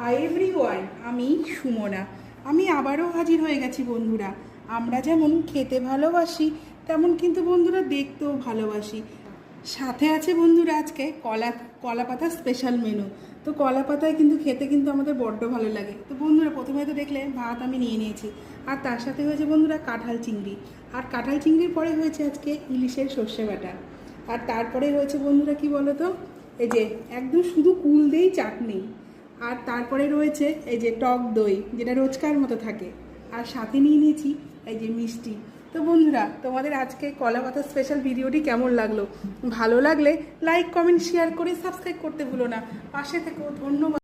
Hi everyone, আমি সুমনা। আমি আবারও হাজির হয়ে গেছি বন্ধুরা। আমরা যেমন খেতে ভালোবাসি তেমন কিন্তু বন্ধুরা দেখতেও ভালোবাসি। সাথে আছে বন্ধুরা আজকে কলা পাতা স্পেশাল মেনু। তো কলা পাতায় কিন্তু খেতে কিন্তু আমাদের বড্ড ভালো লাগে। তো বন্ধুরা প্রথমে তো দেখলে ভাত আমি নিয়ে নিয়েছি, আর তার সাথে হয়েছে বন্ধুরা কাঁঠাল চিংড়ি, আর কাঁঠাল চিংড়ির পরে হয়েছে আজকে ইলিশের সর্ষে বাটা, আর তারপরে হয়েছে বন্ধুরা কি বলো তো, এই যে একদম শুধু কুল দিয়েই চাটনি, আর তারপরে রয়েছে এই যে টক দই যেটা রোজকার মতো থাকে, আর সাথে নিয়ে নিয়েছি এই যে মিষ্টি। তো বন্ধুরা তোমাদের আজকে কলা পাতা স্পেশাল ভিডিওটি কেমন লাগলো? ভালো লাগলে লাইক কমেন্ট শেয়ার করে সাবস্ক্রাইব করতে ভুলো না। পাশে থেকেও ধন্যবাদ।